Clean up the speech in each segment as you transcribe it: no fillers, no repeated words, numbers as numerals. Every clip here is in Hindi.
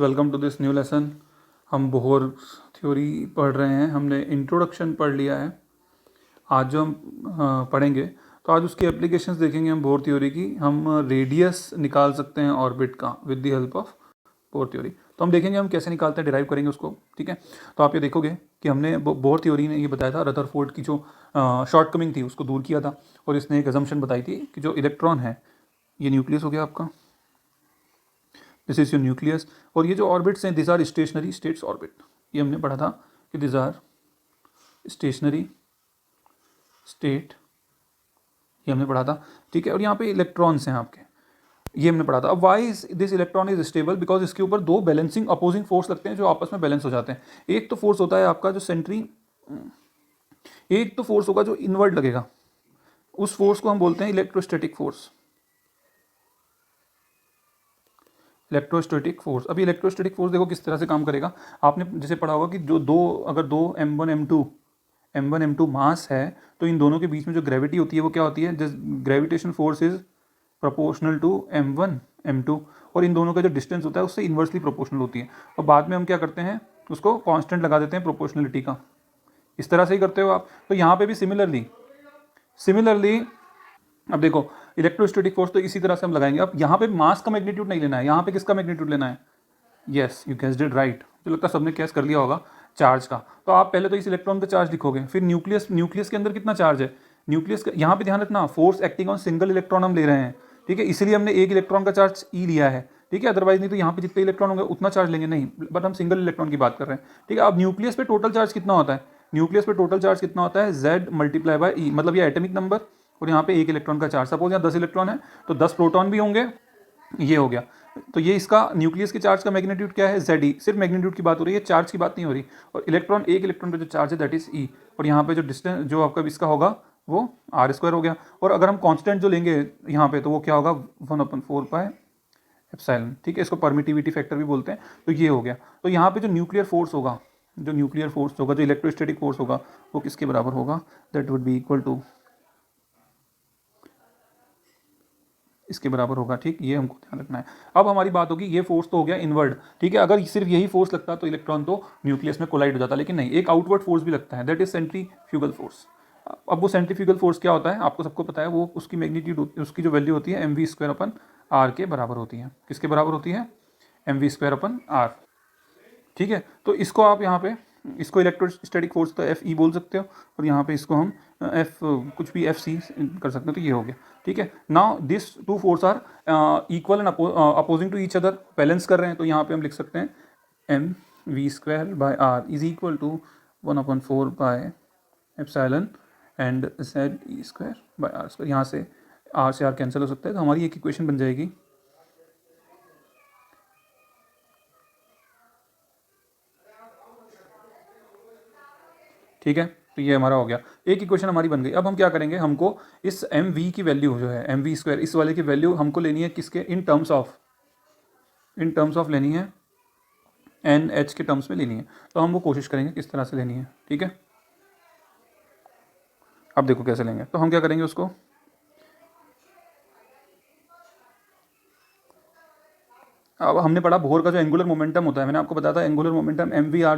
Welcome to this new lesson. हम बोहर थ्योरी पढ़ रहे हैं। हमने इंट्रोडक्शन पढ़ लिया है। आज जो हम पढ़ेंगे तो आज उसकी एप्लीकेशंस देखेंगे हम बोहर थ्योरी की। हम रेडियस निकाल सकते हैं ऑर्बिट का with the help of Bohr theory. तो हम देखेंगे हम कैसे निकालते हैं, डिराइव करेंगे उसको। ठीक है, तो आप ये देखोगे कि हमने बोहर थ्योरी ने ये बताया था, रदरफोर्ड की जो शॉर्टकमिंग थी उसको दूर किया था, और इसने एक अजम्पशन बताई थी कि जो इलेक्ट्रॉन है, ये न्यूक्लियस हो गया आपका, दिस इज योर न्यूक्लियस, और ये जो ऑर्बिट्स हैं this are stationary states orbit. ये हमने पढ़ा था कि दिस आर स्टेशनरी स्टेट, ये हमने पढ़ा था। ठीक है, और यहाँ पे इलेक्ट्रॉन्स हैं आपके, ये हमने पढ़ा था। अब why is this electron is stable, because इसके ऊपर दो बैलेंसिंग अपोजिंग फोर्स लगते हैं जो आपस में बैलेंस हो जाते हैं। एक तो फोर्स होता है आपका जो सेंट्री, एक तो फोर्स होगा जो इनवर्ड लगेगा, उस फोर्स को हम बोलते हैं इलेक्ट्रोस्टैटिक फोर्स। इलेक्ट्रोस्टैटिक फोर्स, अभी इलेक्ट्रोस्टैटिक फोर्स देखो किस तरह से काम करेगा। आपने जैसे पढ़ा होगा कि जो अगर दो M1 M2 मास है, तो इन दोनों के बीच में जो ग्रेविटी होती है वो क्या होती है, just gravitation force is proportional to M1 M2, और इन दोनों का जो डिस्टेंस होता है उससे इन्वर्सली प्रोपोर्शनल होती है। और बाद में हम क्या करते हैं, उसको कांस्टेंट लगा देते हैं प्रोपोर्शनलिटी का। इस तरह से ही करते हो आप। तो यहाँ पे भी सिमिलरली अब देखो, इलेक्ट्रोस्टैटिक फोर्स तो इसी तरह से हम लगाएंगे। अब यहाँ पे मास का मैग्नीट्यूड नहीं लेना है, यहाँ पे किसका मैग्नीट्यूड लेना है? Yes, you guessed it right. मुझे लगता है सबने कैस कर लिया होगा, चार्ज का। तो आप पहले तो इस इलेक्ट्रॉन का चार्ज लिखोगे, फिर न्यूक्लियस के अंदर कितना चार्ज है, न्यूक्लियस का यहाँ पे ध्यान रखना, force acting on single electron हम ले रहे हैं। ठीक है, इसलिए हमने एक इलेक्ट्रॉन का चार्ज ई लिया है। ठीक है, अदरवाइज नहीं तो यहाँ पे जितने इलेक्ट्रॉन होंगे उतना चार्ज लेंगे नहीं, बट हम सिंगल इलेक्ट्रॉन की बात कर रहे हैं। ठीक है, अब न्यूक्लियस पे टोटल चार्ज कितना होता है? न्यूक्लियस पे टोटल चार्ज कितना होता है? Z मल्टीप्लाई बाय ई, मतलब ये एटॉमिक नंबर, और यहाँ पे एक इलेक्ट्रॉन का चार्ज। सपोज यहाँ 10 इलेक्ट्रॉन है तो 10 प्रोटॉन भी होंगे, ये हो गया। तो ये इसका न्यूक्लियस के चार्ज का मैग्नीट्यूड क्या है? ZE। सिर्फ मैग्नीट्यूड की बात हो रही है, चार्ज की बात नहीं हो रही। और एक इलेक्ट्रॉन पे जो चार्ज है दैट इज E, और यहाँ पे जो डिस्टेंस जो आपका इसका होगा वो R² हो गया। और अगर हम कांस्टेंट जो लेंगे यहाँ पे तो वो क्या होगा? 1/4 पाई एप्सिलॉन। ठीक है, इसको परमिटिविटी फैक्टर भी बोलते हैं। तो ये हो गया। तो यहाँ पे जो न्यूक्लियर फोर्स होगा, जो इलेक्ट्रोस्टैटिक फोर्स होगा, वो किसके बराबर होगा? That would be equal to, इसके बराबर होगा। ठीक, ये हमको ध्यान रखना है। अब हमारी बात होगी, ये फोर्स तो हो गया इनवर्ड। ठीक है, अगर सिर्फ यही फोर्स लगता तो इलेक्ट्रॉन तो न्यूक्लियस में कोलाइड हो जाता, लेकिन नहीं, एक आउटवर्ड फोर्स भी लगता है, दैट इज सेंट्रीफ्यूगल फोर्स। अब वो सेंट्रीफ्यूगल फोर्स क्या होता है आपको सबको पता है, वो उसकी मैग्नीट्यूड, उसकी जो वैल्यू होती है mv²/r के बराबर होती है। किसके बराबर होती है? mv²/r। ठीक है, तो इसको आप यहाँ पे, इसको इलेक्ट्रोस्टैटिक फोर्स तो Fe बोल सकते हो, और यहाँ पे इसको हम F कुछ भी Fc कर सकते हैं। तो ये हो गया। ठीक है, now this two force are equal and opposing to each other, balance कर रहे हैं। तो यहाँ पे हम लिख सकते हैं mv²/r is equal to 1/4 pi epsilon and ZE²/r²। यहाँ से R कैंसिल हो सकता है, तो हमारी एक इक्वेशन बन जाएगी। ठीक है, तो ये हमारा हो गया, एक इक्वेशन हमारी बन गई। अब हम क्या करेंगे, हमको इस mv की वैल्यू जो है mv², इस वाले की वैल्यू हमको लेनी है किसके? इन टर्म्स ऑफ लेनी है, NH के टर्म्स में लेनी है। तो हम वो कोशिश करेंगे किस तरह से लेनी है। ठीक है, अब देखो कैसे लेंगे। तो हम क्या करेंगे उसको, अब हमने पढ़ा बोहर का जो एंगुलर मोमेंटम होता है, मैंने आपको बताया था एंगुलर मोमेंटम mvr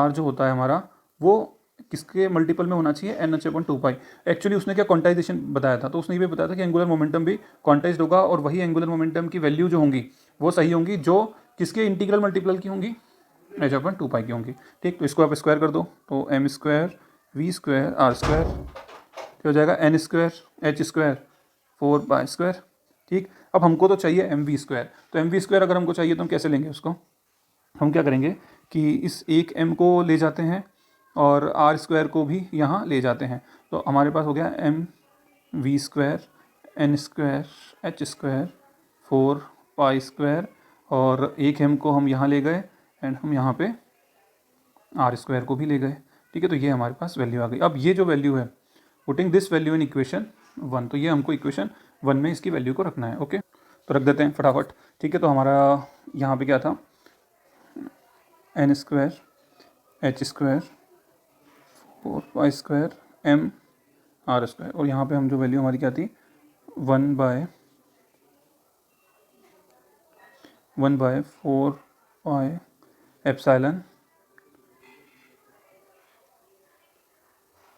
जो होता है हमारा, वो किसके मल्टीपल में होना चाहिए? NH/2 पाई। एक्चुअली उसने क्या क्वांटाइजेशन बताया था, तो उसने ये भी बताया था कि एंगुलर मोमेंटम भी क्वांटाइज्ड होगा, और वही एंगुलर मोमेंटम की वैल्यू जो होंगी वो सही होंगी जो किसके इंटीग्रल मल्टीपल की होंगी? H/2 पाई की होंगी। ठीक, तो इसको आप स्क्वायर कर दो, तो m²v²r² हो जाएगा n²h² 4 पाई²। ठीक, अब हमको तो चाहिए mv²। तो mv², अगर हमको चाहिए तो हम कैसे लेंगे उसको? हम क्या करेंगे कि इस एक m को ले जाते हैं और r² को भी यहाँ ले जाते हैं। तो हमारे पास हो गया mv² n²h² 4 पाई², और एक m को हम यहाँ ले गए एंड हम यहाँ पे r² को भी ले गए। ठीक है, तो ये हमारे पास वैल्यू आ गई। अब ये जो वैल्यू है, putting this value in equation 1, तो ये हमको इक्वेशन 1 में इसकी वैल्यू को रखना है। ओके, तो रख देते हैं फटाफट। ठीक है, तो हमारा यहाँ पे क्या था? n² h² 4 पाई² m r², और यहाँ पे हम जो वैल्यू हमारी क्या थी? 1/, 1/4 एप्सिलॉन,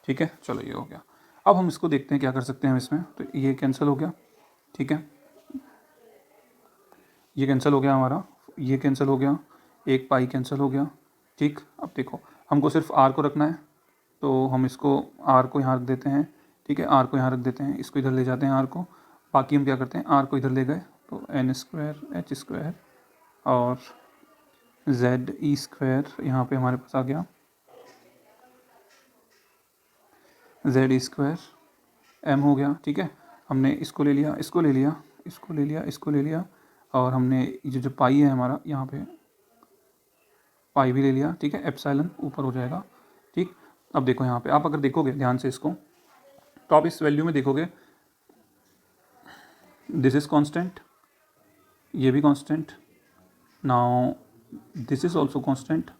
ठीक है। चलो ये हो गया। अब हम इसको देखते हैं क्या कर सकते हैं हम इसमें। तो ये कैंसिल हो गया, ठीक है, ये कैंसिल हो गया हमारा, ये कैंसिल हो गया, एक पाई कैंसिल हो गया, ठीक। अब देखो हमको सिर्फ आर को रखना है, तो हम इसको आर को यहाँ रख देते हैं, ठीक है, आर को यहाँ रख देते हैं, इसको इधर ले जाते हैं आर को। बाकी हम क्या करते हैं, आर को इधर ले गए तो n² h² और ZE² यहाँ पे हमारे पास आ गया, ZE² m हो गया, ठीक है। हमने इसको ले लिया, इसको ले लिया, इसको ले लिया, इसको ले लिया, और हमने ये जो पाई है हमारा यहाँ पे पाई भी ले लिया, ठीक है। एप्सिलॉन ऊपर हो जाएगा, ठीक। अब देखो यहाँ पे आप अगर देखोगे ध्यान से इसको, तो आप इस वैल्यू में देखोगे दिस इज कांस्टेंट, ये भी constant, now this is also constant,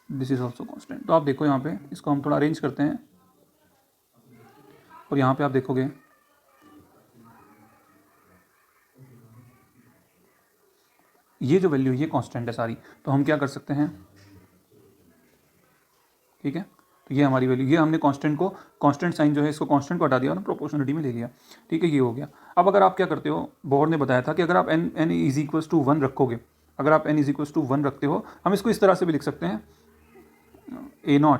this is also constant. तो आप देखो यहाँ पे इसको हम थोड़ा अरेंज करते हैं, और यहाँ पे आप देखोगे ये जो वैल्यू ये कांस्टेंट है सारी, तो हम क्या कर सकते हैं, ठीक है। तो ये हमारी वैल्यू, ये हमने कांस्टेंट को, कांस्टेंट साइन जो है इसको कांस्टेंट को हटा दिया और प्रोपोर्शनलिटी में ले लिया, ठीक है, ये हो गया। अब अगर आप क्या करते हो, बोहर ने बताया था कि अगर आप n इज इक्वल्स टू 1 रखोगे, अगर आप n इज इक्वल्स टू 1 रखते हो, हम इसको इस तरह से भी लिख सकते हैं, a0,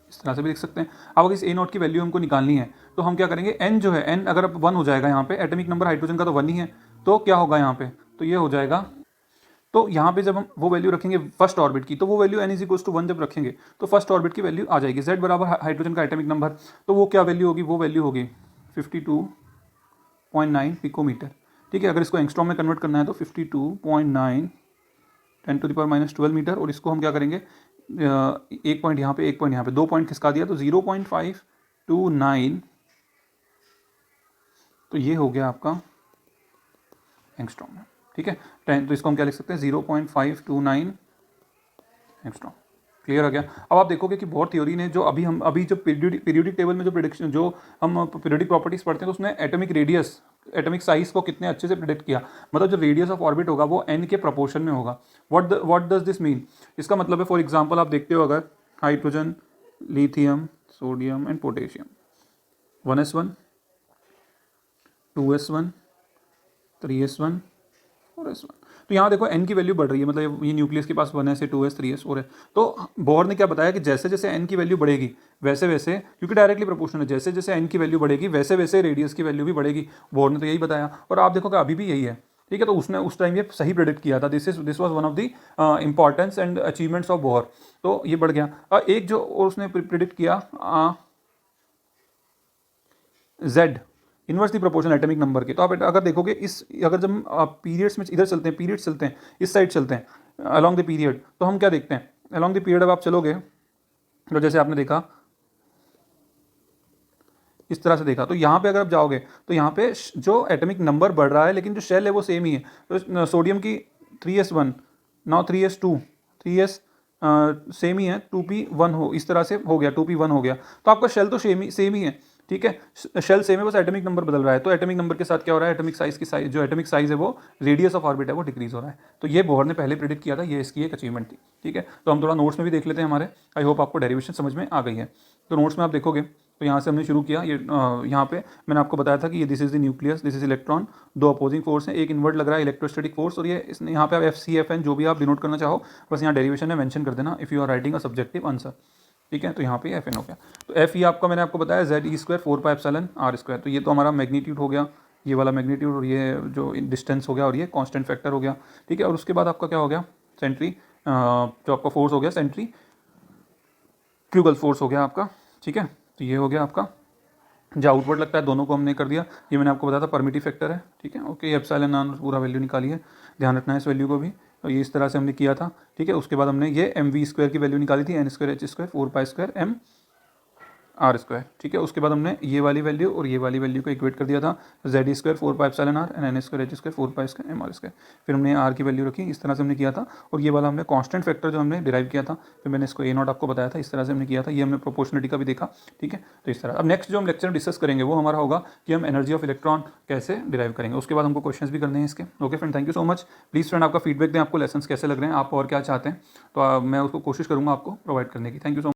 इस तरह से भी लिख सकते हैं। अब अगर इस a0 की वैल्यू हमको निकालनी है, तो हम क्या करेंगे, n जो है, n अगर 1 हो जाएगा यहाँ पे, एटॉमिक नंबर हाइड्रोजन का तो 1 ही है, तो क्या होगा यहाँ पे, तो ये हो जाएगा। तो यहाँ पे जब हम वो वैल्यू रखेंगे फर्स्ट ऑर्बिट की, तो वो value n is equals to 1 जब रखेंगे तो फर्स्ट ऑर्बिट की वैल्यू आ जाएगी, z बराबर हाइड्रोजन का एटॉमिक नंबर, तो वो क्या वैल्यू होगी, वो वैल्यू होगी 52.9 पिकोमीटर, ठीक है। अगर इसको एंगस्ट्रॉम में कन्वर्ट करना है तो 52.9 10⁻⁻12 मीटर, और इसको हम क्या करेंगे, एक पॉइंट यहाँ पे, एक पॉइंट यहाँ पे, 2 पॉइंट खिसका दिया तो 0.529, तो ये हो गया आपका एंगस्ट्रॉम में, ठीक है। 10, तो इसको हम क्या लिख सकते हैं, 0.529 एंगस्ट्रॉम। क्लियर हो गया। अब आप देखोगे कि बोहर थ्योरी ने जो अभी जो पीरियोडिक टेबल में जो प्रिडिक्शन, जो हम पीरियोडिक प्रॉपर्टीज पढ़ते हैं, तो उसने एटॉमिक रेडियस, एटॉमिक साइज को कितने अच्छे से प्रिडिक्ट किया, मतलब जो रेडियस ऑफ ऑर्बिट होगा वो n के प्रोपोर्शन में होगा। व्हाट डज दिस मीन, इसका मतलब है, फॉर एग्जांपल आप देखते हो, अगर hydrogen, lithium, sodium and potassium, 1s1 2s1 3s1 4s1, तो यहाँ देखो n की वैल्यू बढ़ रही है, मतलब ये न्यूक्लियस के पास 1s है, 2s 3s 4 है। तो बोहर ने क्या बताया कि जैसे जैसे n की वैल्यू बढ़ेगी वैसे वैसे, क्योंकि डायरेक्टली प्रोपोर्शनल है, जैसे जैसे n की वैल्यू बढ़ेगी वैसे वैसे रेडियस की वैल्यू भी बढ़ेगी। बोहर ने तो यही बताया, और आप देखोगे अभी भी यही है, ठीक है। तो उसने उस टाइम ये सही प्रेडिक्ट किया था, this was one of the importance and achievements of Bohr. तो ये बढ़ गया। एक जो और उसने प्रिडिक्ट किया, z inversely proportional atomic number के। तो आप अगर देखोगे इस, अगर जब पीरियड्स में इधर चलते हैं, पीरियड्स चलते हैं, इस साइड चलते हैं अलॉन्ग द पीरियड, तो हम क्या देखते हैं, अलॉन्ग द पीरियड अब आप चलोगे तो जैसे आपने देखा इस तरह से देखा, तो यहाँ पे अगर आप जाओगे तो यहाँ पे जो एटॉमिक नंबर बढ़ रहा है लेकिन जो शेल है वो सेम ही है। तो सोडियम की 3s1 now 3s2 3s same ही है, 2p1 हो, इस तरह से हो गया, 2p1 हो गया। तो आपका शेल तो सेम ही है, ठीक है, शेल सेम है, बस एटॉमिक नंबर बदल रहा है। तो एटॉमिक नंबर के साथ क्या हो रहा है, एटॉमिक साइज की साइज, जो एटॉमिक साइज है वो रेडियस ऑफ ऑर्बिट है वो डिक्रीज हो रहा है। तो ये बोहर ने पहले प्रेडिक्ट किया था, ये इसकी एक अचीवमेंट थी, ठीक है। तो हम थोड़ा नोट्स में भी देख लेते हैं हमारे, आई होप आपको डेरिवेशन समझ में आ गई है। तो नोट्स में आप देखोगे तो यहाँ से हमने शुरू किया, ये यहाँ पे मैंने आपको बताया था कि ये this is the nucleus, this is electron, दो अपोजिंग फोर्स है, एक इनवर्ट लग रहा है इलेक्ट्रोस्टैटिक फोर्स, और ये इसने यहाँ पे आप FCFN जो भी आप डिनोट करना चाहो बस यहाँ डेरिवेशन में मेंशन कर देना, if you are writing a subjective answer, ठीक है। तो यहाँ पे FN हो गया। तो F ये आपका मैंने आपको बताया ZE² 4πε/r²। तो ये तो हमारा मैग्नीट्यूड हो गया, ये वाला मैग्नीट्यूड, और ये जो डिस्टेंस हो गया, और ये कांस्टेंट फैक्टर हो गया, ठीक है। और उसके बाद आपका क्या हो गया, सेंट्री, जो आपका फोर्स हो गया सेंट्री क्यूगल फोर्स हो गया आपका, ठीक है। तो ये हो गया आपका, जो आउटवर्ड लगता है दोनों को हमने कर दिया। ये मैंने आपको बताया था परमिटिव फैक्टर है, ठीक है। ओके, एप्सिलॉन पूरा वैल्यू निकाली है, ध्यान रखना है इस वैल्यू को भी। तो ये इस तरह से हमने किया था, ठीक है। उसके बाद हमने ये mv² की वैल्यू निकाली थी, n² h² 4π² m are square, ठीक है। उसके बाद हमने ये वाली वैल्यू और ये वाली वैल्यू को इक्वेट कर दिया था, Z square 4πε/r and N square H square 4π/m r square. फिर हमने आर की वैल्यू रखी, इस तरह से हमने किया था। और ये वाला हमने कांस्टेंट फैक्टर जो हमने डिराइव किया था, फिर मैंने इसको ए नॉट आपको बताया था, इस तरह से हमने किया था। ये हमने प्रोपोर्शनलिटी का भी देखा, ठीक है। तो इस तरह अब नेक्स्ट जो हम लेक्चर में डिस्कस करेंगे वो हमारा होगा कि हम एनर्जी ऑफ इलेक्ट्रॉन कैसे डिराइव करेंगे। उसके बाद हमको क्वेश्चंस भी करने हैं इसके। Okay friend, thank you so much. Please friend आपका फीडबैक दें, आपको लेसन्स कैसे लग रहे हैं, आप और क्या चाहते हैं, तो मैं उसको कोशिश करूँगा आपको प्रोवाइड करने की। Thank you so much.